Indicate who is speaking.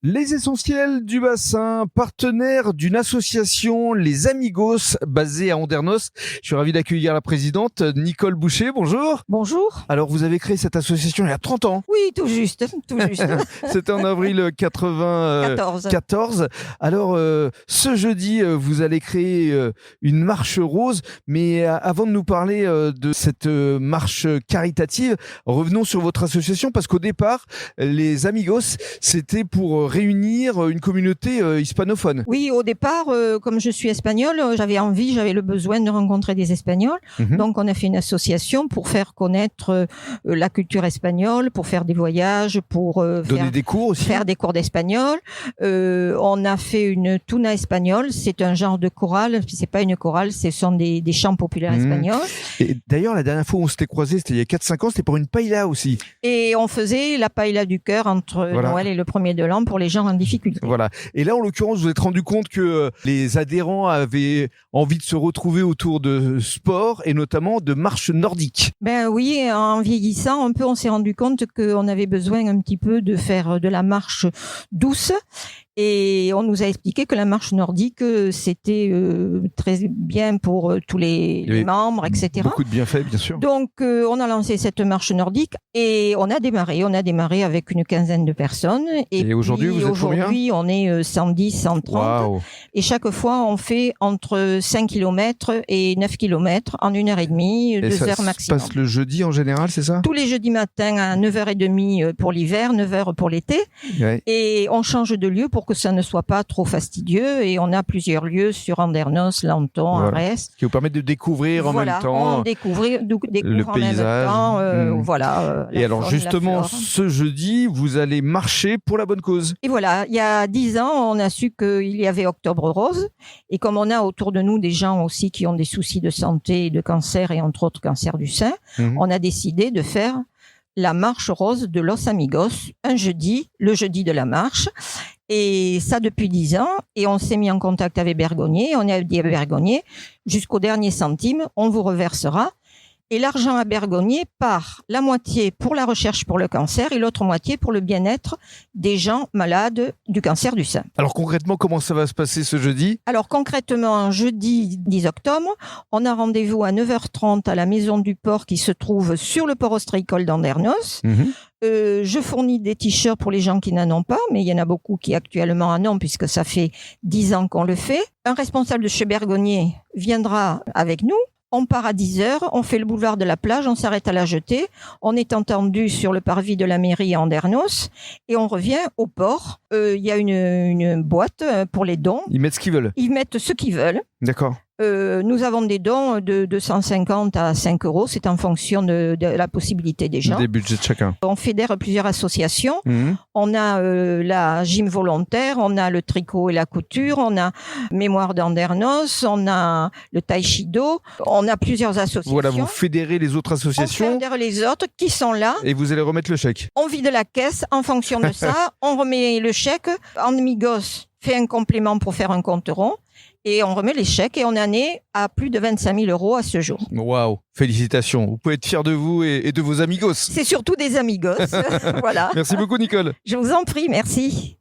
Speaker 1: Les essentiels du bassin, partenaire d'une association, les Amigos, basée à Andernos. Je suis ravi d'accueillir la présidente, Nicole Boucher. Bonjour.
Speaker 2: Bonjour.
Speaker 1: Alors, vous avez créé cette association il y a 30 ans.
Speaker 2: Oui, tout juste.
Speaker 1: C'était en avril 94. Alors, ce jeudi, vous allez créer une marche rose. Mais avant de nous parler de cette marche caritative, revenons sur votre association parce qu'au départ, les Amigos, c'était pour réunir une communauté hispanophone.
Speaker 2: Oui, au départ, comme je suis espagnole, j'avais le besoin de rencontrer des Espagnols. Donc, on a fait une association pour faire connaître la culture espagnole, pour faire des voyages, pour
Speaker 1: donner des cours aussi.
Speaker 2: Faire des cours d'espagnol. On a fait une tuna espagnole. C'est un genre de chorale. C'est pas une chorale, ce sont des chants populaires espagnols.
Speaker 1: Et d'ailleurs, la dernière fois où on s'était croisés, c'était il y a 4-5 ans, c'était pour une paella aussi.
Speaker 2: Et on faisait la paella du cœur entre Noël et le 1er de l'an pour les gens en difficulté.
Speaker 1: Voilà. Et là, en l'occurrence, vous vous êtes rendu compte que les adhérents avaient envie de se retrouver autour de sport et notamment de marche nordique.
Speaker 2: Ben oui, en vieillissant un peu, on s'est rendu compte qu'on avait besoin un petit peu de faire de la marche douce. Et on nous a expliqué que la marche nordique, c'était très bien pour tous les membres, etc.
Speaker 1: Beaucoup de bienfaits, bien sûr.
Speaker 2: Donc, on a lancé cette marche nordique et on a démarré avec une quinzaine de personnes.
Speaker 1: Et aujourd'hui, vous êtes combien ?
Speaker 2: Aujourd'hui, on est 110, 130.
Speaker 1: Wow.
Speaker 2: Et chaque fois, on fait entre 5 km et 9 km en 1h30, 2 heures maximum.
Speaker 1: Ça se passe le jeudi en général, c'est ça ?
Speaker 2: Tous les jeudis matins à 9h30 pour l'hiver, 9h pour l'été.
Speaker 1: Ouais.
Speaker 2: Et on change de lieu pour que ça ne soit pas trop fastidieux. Et on a plusieurs lieux sur Andernos, Lanton, Arès.
Speaker 1: Qui vous permettent de découvrir en même temps
Speaker 2: on découvre
Speaker 1: le paysage. Et alors justement, ce jeudi, vous allez marcher pour la bonne cause.
Speaker 2: Et voilà, il y a 10 ans, on a su qu'il y avait Octobre Rose. Et comme on a autour de nous des gens aussi qui ont des soucis de santé, de cancer et entre autres cancer du sein, on a décidé de faire la marche rose de Los Amigos, un jeudi, le jeudi de la marche. Et ça depuis 10 ans. Et on s'est mis en contact avec Bergonié. On a dit à Bergonié, jusqu'au dernier centime, on vous reversera. Et l'argent à Bergonié part la moitié pour la recherche pour le cancer et l'autre moitié pour le bien-être des gens malades du cancer du sein.
Speaker 1: Alors concrètement, comment ça va se passer ce jeudi ?
Speaker 2: Alors concrètement, jeudi 10 octobre, on a rendez-vous à 9h30 à la Maison du Port qui se trouve sur le port ostréicole d'Andernos. Je fournis des t-shirts pour les gens qui n'en ont pas, mais il y en a beaucoup qui actuellement en ont puisque ça fait 10 ans qu'on le fait. Un responsable de chez Bergonié viendra avec nous. On part à 10h, on fait le boulevard de la plage, on s'arrête à la jetée, on est entendu sur le parvis de la mairie à Andernos et on revient au port. Il y a une boîte pour les dons.
Speaker 1: Ils mettent ce qu'ils veulent.
Speaker 2: Ils mettent ce qu'ils veulent.
Speaker 1: D'accord.
Speaker 2: Nous avons des dons de 250 à 5 euros, c'est en fonction de la possibilité des gens.
Speaker 1: Des budgets de chacun.
Speaker 2: On fédère plusieurs associations. On a la gym volontaire, on a le tricot et la couture, on a Mémoire d'Andernos, on a le taïchido, on a plusieurs associations.
Speaker 1: Voilà, vous fédérez les autres associations.
Speaker 2: On fédère les autres qui sont là.
Speaker 1: Et vous allez remettre le chèque.
Speaker 2: On vide la caisse en fonction de ça. On remet le chèque. Amigos fait un complément pour faire un compte rond. Et on remet les chèques et on en est à plus de 25 000 euros à ce jour.
Speaker 1: Waouh, félicitations. Vous pouvez être fiers de vous et de vos amigos.
Speaker 2: C'est surtout des amigos. Voilà.
Speaker 1: Merci beaucoup, Nicole.
Speaker 2: Je vous en prie, merci.